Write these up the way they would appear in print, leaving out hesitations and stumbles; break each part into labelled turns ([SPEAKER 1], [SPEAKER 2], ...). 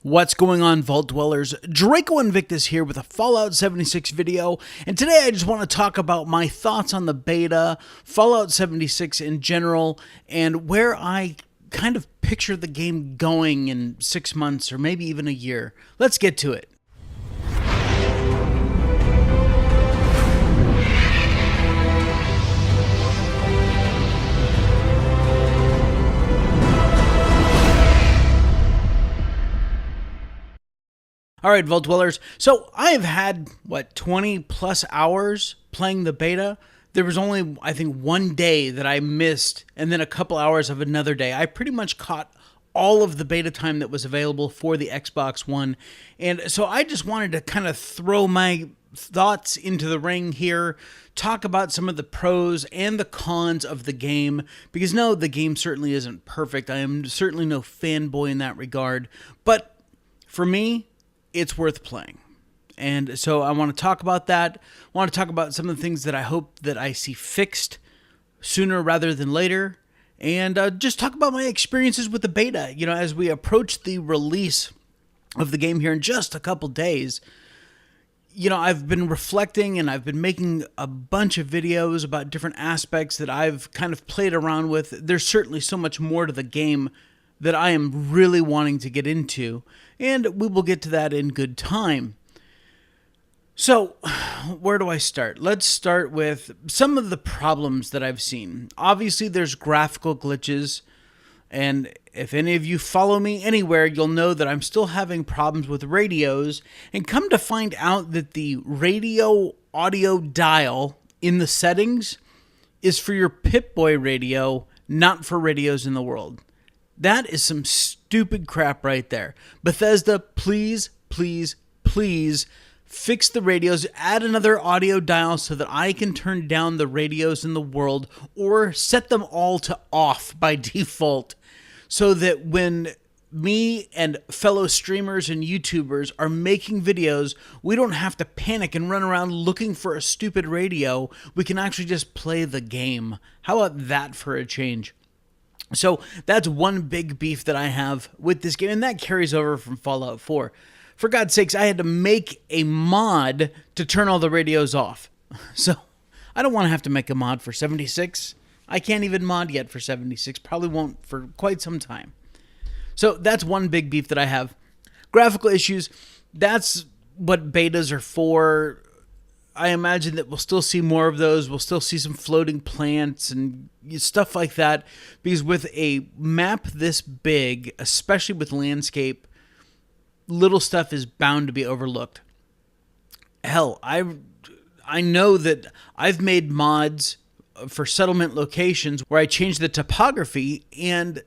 [SPEAKER 1] What's going on, Vault Dwellers? Draco Invictus here with a Fallout 76 video, and today I just want to talk about my thoughts on the beta, Fallout 76 in general, and where I kind of picture the game going in 6 months or maybe even a year. Let's get to it. All right, Vault Dwellers. So I have had, 20 plus hours playing the beta. There was only, I think, one day that I missed, and then a couple hours of another day. I pretty much caught all of the beta time that was available for the Xbox One. And so I just wanted to kind of throw my thoughts into the ring here, talk about some of the pros and the cons of the game, because no, the game certainly isn't perfect. I am certainly no fanboy in that regard. But for me, it's worth playing. And so I want to talk about that. I want to talk about some of the things that I hope that I see fixed sooner rather than later. And just talk about my experiences with the beta. You know, as we approach the release of the game here in just a couple days, you know, I've been reflecting and I've been making a bunch of videos about different aspects that I've kind of played around with. There's certainly so much more to the game that I am really wanting to get into, and we will get to that in good time. So, where do I start? Let's start with some of the problems that I've seen. Obviously, there's graphical glitches, and if any of you follow me anywhere, you'll know that I'm still having problems with radios, and come to find out that the radio audio dial in the settings is for your Pip-Boy radio, not for radios in the world. That is some stupid crap right there. Bethesda, please, please, please fix the radios. Add another audio dial so that I can turn down the radios in the world, or set them all to off by default, so that when me and fellow streamers and YouTubers are making videos, we don't have to panic and run around looking for a stupid radio. We can actually just play the game. How about that for a change? So that's one big beef that I have with this game, and that carries over from Fallout 4. For God's sakes, I had to make a mod to turn all the radios off. So I don't want to have to make a mod for 76. I can't even mod yet for 76. Probably won't for quite some time. So that's one big beef that I have. Graphical issues, that's what betas are for. I imagine that we'll still see more of those. We'll still see some floating plants and stuff like that, because with a map this big, especially with landscape, little stuff is bound to be overlooked. Hell, I know that I've made mods for settlement locations where I changed the topography and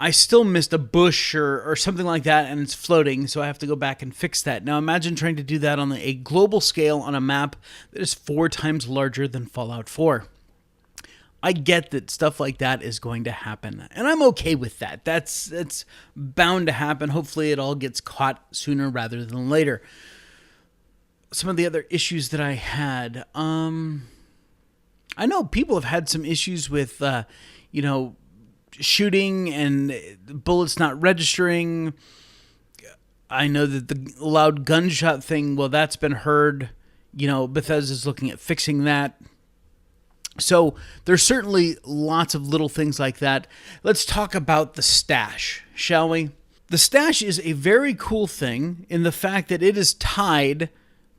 [SPEAKER 1] I still missed a bush or something like that, and it's floating, so I have to go back and fix that. Now imagine trying to do that on a global scale on a map that is 4 times larger than Fallout 4. I get that stuff like that is going to happen, and I'm okay with that. That's bound to happen. Hopefully it all gets caught sooner rather than later. Some of the other issues that I had, I know people have had some issues with, shooting and bullets not registering. I know that the loud gunshot thing, well, that's been heard. You know, Bethesda's looking at fixing that. So there's certainly lots of little things like that. Let's talk about the stash, shall we? The stash is a very cool thing in the fact that it is tied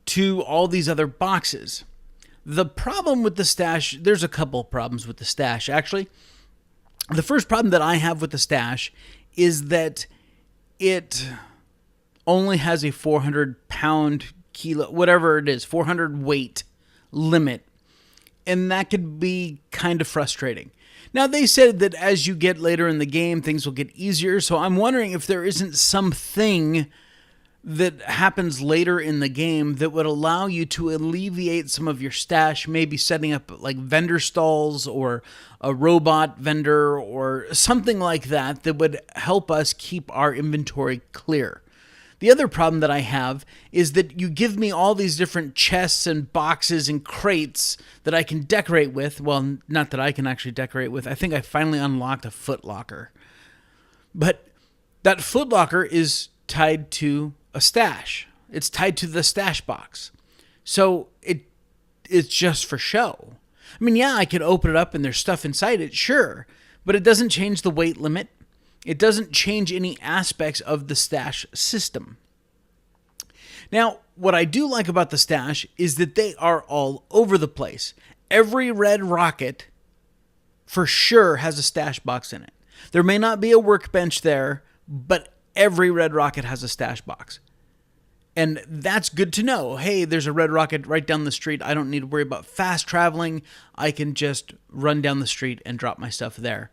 [SPEAKER 1] to all these other boxes. The problem with the stash, there's a couple problems with the stash, actually. The first problem that I have with the stash is that it only has a 400 pound kilo, whatever it is, 400 weight limit. And that could be kind of frustrating. Now, they said that as you get later in the game, things will get easier. So I'm wondering if there isn't something that happens later in the game that would allow you to alleviate some of your stash, maybe setting up like vendor stalls or a robot vendor or something like that that would help us keep our inventory clear. The other problem that I have is that you give me all these different chests and boxes and crates that I can decorate with. Well, not that I can actually decorate with. I think I finally unlocked a footlocker. But that footlocker is tied to a stash. It's tied to the stash box. So it's just for show. I mean, yeah, I could open it up and there's stuff inside it, sure, but it doesn't change the weight limit. It doesn't change any aspects of the stash system. Now, what I do like about the stash is that they are all over the place. Every red rocket for sure has a stash box in it. There may not be a workbench there, but every red rocket has a stash box. And that's good to know. Hey, there's a red rocket right down the street. I don't need to worry about fast traveling. I can just run down the street and drop my stuff there.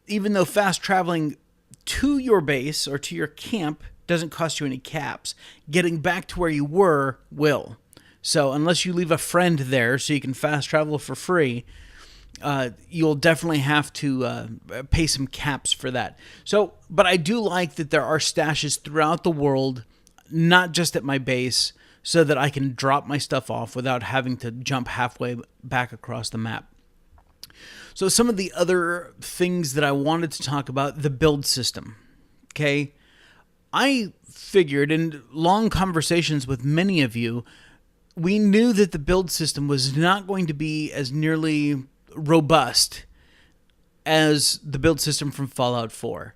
[SPEAKER 1] Even though fast traveling to your base or to your camp doesn't cost you any caps, getting back to where you were will. So unless you leave a friend there so you can fast travel for free, you'll definitely have to pay some caps for that. So, but I do like that there are stashes throughout the world, not just at my base, so that I can drop my stuff off without having to jump halfway back across the map. So some of the other things that I wanted to talk about, the build system. Okay. I figured in long conversations with many of you, we knew that the build system was not going to be as nearly robust as the build system from Fallout 4.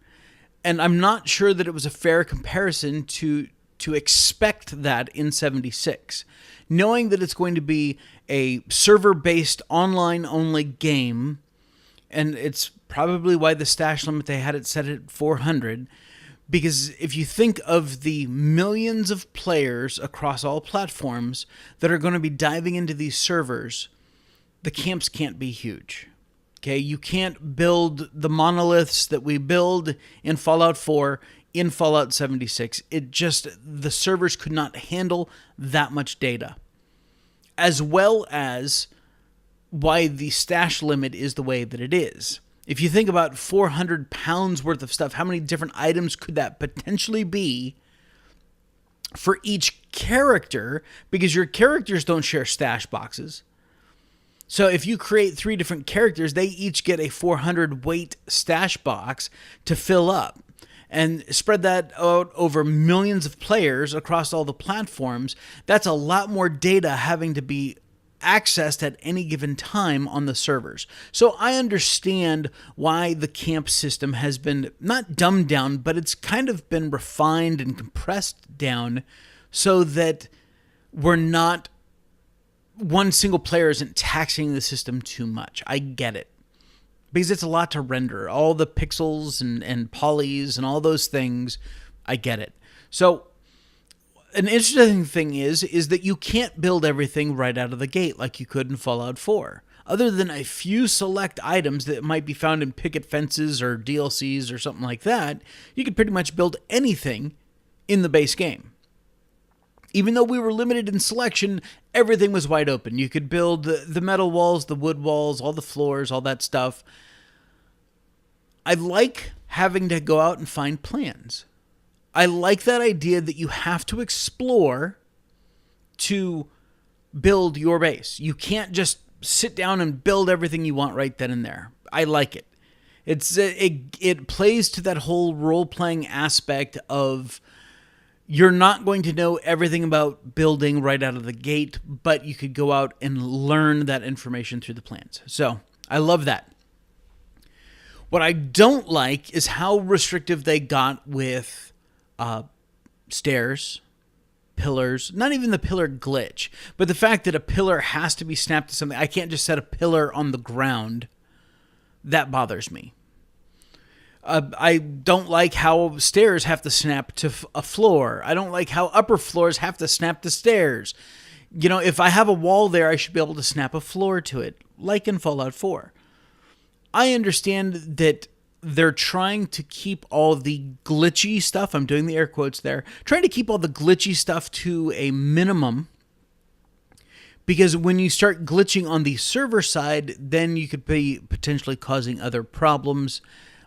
[SPEAKER 1] And I'm not sure that it was a fair comparison to expect that in 76. Knowing that it's going to be a server-based, online-only game, and it's probably why the stash limit they had it set at 400, because if you think of the millions of players across all platforms that are going to be diving into these servers, the camps can't be huge. Okay, you can't build the monoliths that we build in Fallout 4 in Fallout 76. The servers could not handle that much data. As well as why the stash limit is the way that it is. If you think about 400 pounds worth of stuff, how many different items could that potentially be for each character? Because your characters don't share stash boxes. So if you create 3 different characters, they each get a 400 weight stash box to fill up. And spread that out over millions of players across all the platforms. That's a lot more data having to be accessed at any given time on the servers. So I understand why the camp system has been not dumbed down, but it's kind of been refined and compressed down so that one single player isn't taxing the system too much. I get it. Because it's a lot to render. All the pixels and polys and all those things, I get it. So an interesting thing is that you can't build everything right out of the gate like you could in Fallout 4. Other than a few select items that might be found in picket fences or DLCs or something like that, you could pretty much build anything in the base game. Even though we were limited in selection, everything was wide open. You could build the metal walls, the wood walls, all the floors, all that stuff. I like having to go out and find plans. I like that idea that you have to explore to build your base. You can't just sit down and build everything you want right then and there. I like it. It plays to that whole role-playing aspect of you're not going to know everything about building right out of the gate, but you could go out and learn that information through the plans. So I love that. What I don't like is how restrictive they got with stairs, pillars, not even the pillar glitch, but the fact that a pillar has to be snapped to something. I can't just set a pillar on the ground. That bothers me. I don't like how stairs have to snap to a floor. I don't like how upper floors have to snap to stairs. You know, if I have a wall there, I should be able to snap a floor to it, like in Fallout 4. I understand that they're trying to keep all the glitchy stuff, I'm doing the air quotes there, trying to keep all the glitchy stuff to a minimum. Because when you start glitching on the server side, then you could be potentially causing other problems,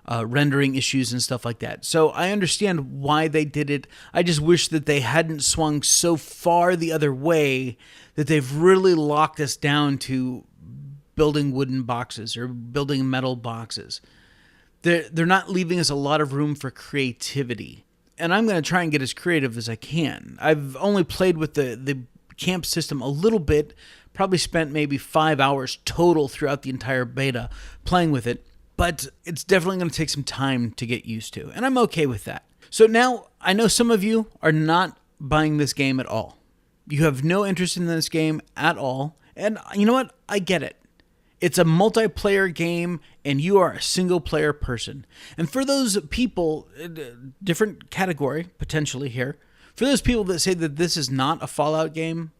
[SPEAKER 1] rendering issues and stuff like that. So I understand why they did it. I just wish that they hadn't swung so far the other way that they've really locked us down to building wooden boxes or building metal boxes. They're not leaving us a lot of room for creativity. and I'm going to try and get as creative as I can. I've only played with the camp system a little bit, probably spent maybe 5 hours total throughout the entire beta playing with it, but it's definitely going to take some time to get used to, and I'm okay with that. So now, I know some of you are not buying this game at all. You have no interest in this game at all, and you know what? I get it. It's a multiplayer game, and you are a single-player person. And for those people, different category, potentially here, for those people that say that this is not a Fallout game,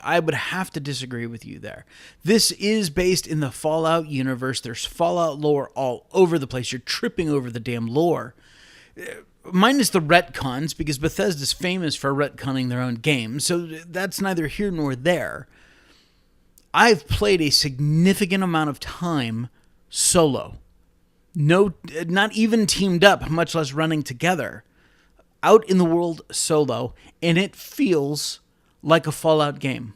[SPEAKER 1] I would have to disagree with you there. This is based in the Fallout universe. There's Fallout lore all over the place. You're tripping over the damn lore. Minus the retcons, because Bethesda's famous for retconning their own games, so that's neither here nor there. I've played a significant amount of time solo. No, not even teamed up, much less running together. Out in the world solo, and it feels like a Fallout game.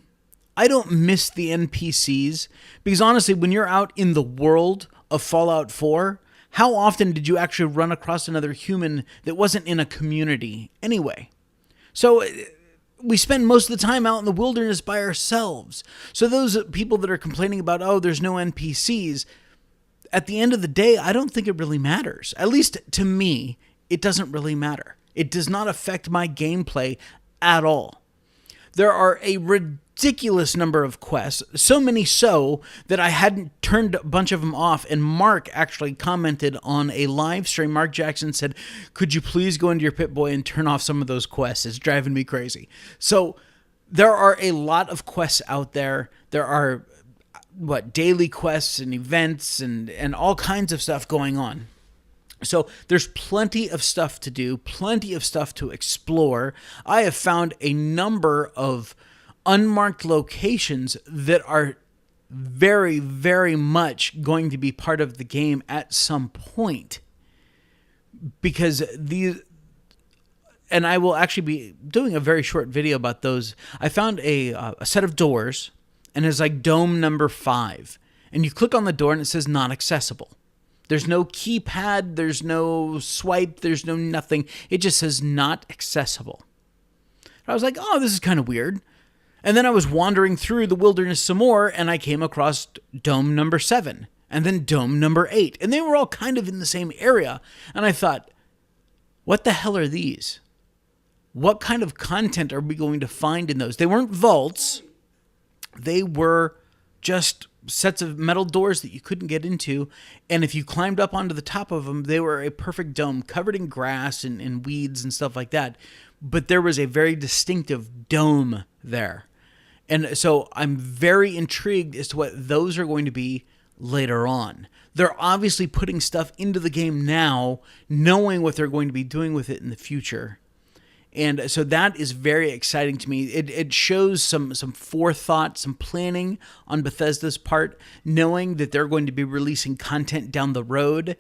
[SPEAKER 1] I don't miss the NPCs, because honestly, when you're out in the world of Fallout 4, how often did you actually run across another human that wasn't in a community anyway? So we spend most of the time out in the wilderness by ourselves. So those people that are complaining about, oh, there's no NPCs, at the end of the day, I don't think it really matters. At least to me, it doesn't really matter. It does not affect my gameplay at all. There are a ridiculous number of quests, so many so that I hadn't turned a bunch of them off, and Mark actually commented on a live stream. Mark Jackson said, could you please go into your Pip-Boy and turn off some of those quests? It's driving me crazy. So there are a lot of quests out there. There are, daily quests and events and all kinds of stuff going on. So there's plenty of stuff to do, plenty of stuff to explore. I have found a number of unmarked locations that are very, very much going to be part of the game at some point. Because and I will actually be doing a very short video about those. I found a set of doors, and it's like dome number 5. And you click on the door and it says not accessible. There's no keypad, there's no swipe, there's no nothing. It just says not accessible. I was like, oh, this is kind of weird. And then I was wandering through the wilderness some more, and I came across dome number 7, and then dome number 8. And they were all kind of in the same area. And I thought, what the hell are these? What kind of content are we going to find in those? They weren't vaults. They were just sets of metal doors that you couldn't get into, and if you climbed up onto the top of them, they were a perfect dome covered in grass and weeds and stuff like that, but there was a very distinctive dome there. And so I'm very intrigued as to what those are going to be later on. They're obviously putting stuff into the game now, knowing what they're going to be doing with it in the future. And so that is very exciting to me. It shows some forethought, some planning on Bethesda's part, knowing that they're going to be releasing content down the road,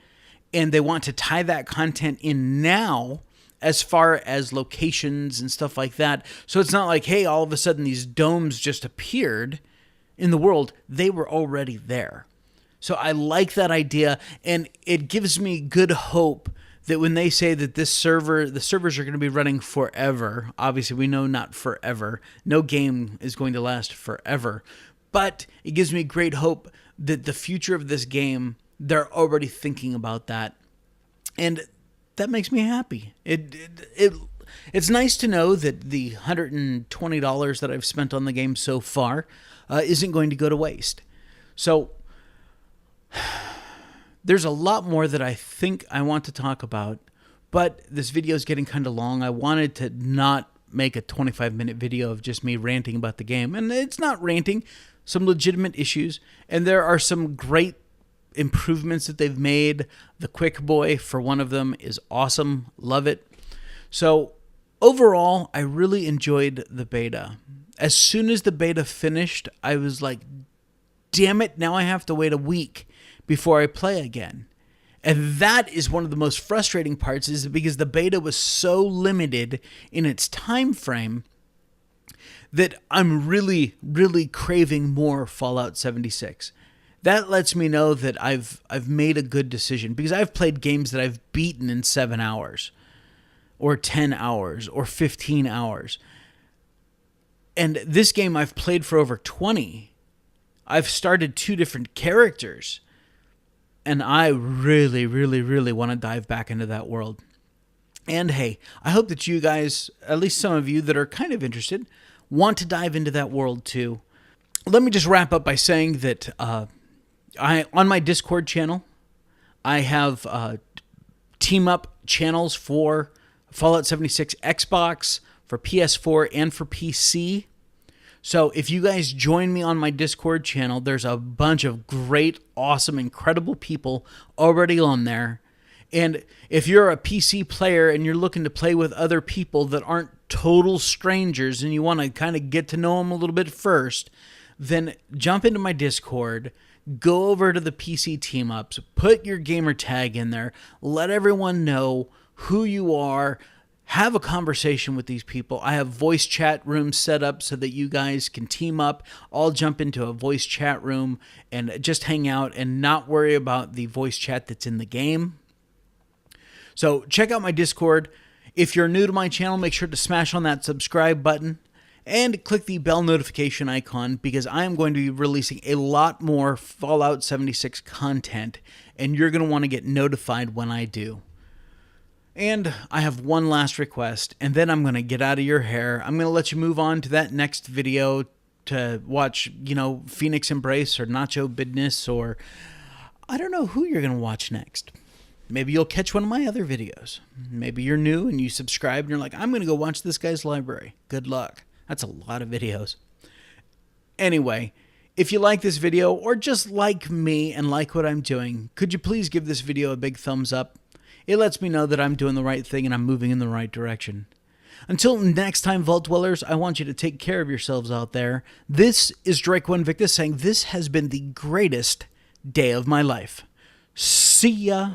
[SPEAKER 1] and they want to tie that content in now as far as locations and stuff like that. So it's not like, hey, all of a sudden these domes just appeared in the world. They were already there. So I like that idea, and it gives me good hope that when they say that this server, the servers are going to be running forever, obviously we know not forever. No game is going to last forever. But it gives me great hope that the future of this game, they're already thinking about that. And that makes me happy. It's nice to know that the $120 that I've spent on the game so far isn't going to go to waste. So there's a lot more that I think I want to talk about, but this video is getting kind of long. I wanted to not make a 25-minute video of just me ranting about the game, and it's not ranting, some legitimate issues, and there are some great improvements that they've made. The Quick Boy, for one of them, is awesome. Love it. So overall, I really enjoyed the beta. As soon as the beta finished, I was like, damn it, now I have to wait a week before I play again. And that is one of the most frustrating parts, is because the beta was so limited in its time frame that I'm really, really craving more Fallout 76. That lets me know that I've made a good decision, because I've played games that I've beaten in 7 hours. or 10 hours or 15 hours. And this game I've played for over 20. I've started 2 different characters. And I really, really, really want to dive back into that world. And hey, I hope that you guys, at least some of you that are kind of interested, want to dive into that world too. Let me just wrap up by saying that on my Discord channel, I have team up channels for Fallout 76 Xbox, for PS4, and for PC. So if you guys join me on my Discord channel, there's a bunch of great, awesome, incredible people already on there. And if you're a PC player and you're looking to play with other people that aren't total strangers and you want to kind of get to know them a little bit first, then jump into my Discord, go over to the PC team ups, put your gamer tag in there, let everyone know who you are, have a conversation with these people. I have voice chat rooms set up so that you guys can team up, all jump into a voice chat room and just hang out and not worry about the voice chat that's in the game. So check out my Discord. If you're new to my channel, make sure to smash on that subscribe button and click the bell notification icon because I am going to be releasing a lot more Fallout 76 content and you're going to want to get notified when I do. And I have one last request, and then I'm going to get out of your hair. I'm going to let you move on to that next video to watch, Phoenix Embrace or Nacho Business, or I don't know who you're going to watch next. Maybe you'll catch one of my other videos. Maybe you're new and you subscribe and you're like, I'm going to go watch this guy's library. Good luck. That's a lot of videos. Anyway, if you like this video or just like me and like what I'm doing, could you please give this video a big thumbs up? It lets me know that I'm doing the right thing and I'm moving in the right direction. Until next time, Vault Dwellers, I want you to take care of yourselves out there. This is Draco Invictus saying this has been the greatest day of my life. See ya.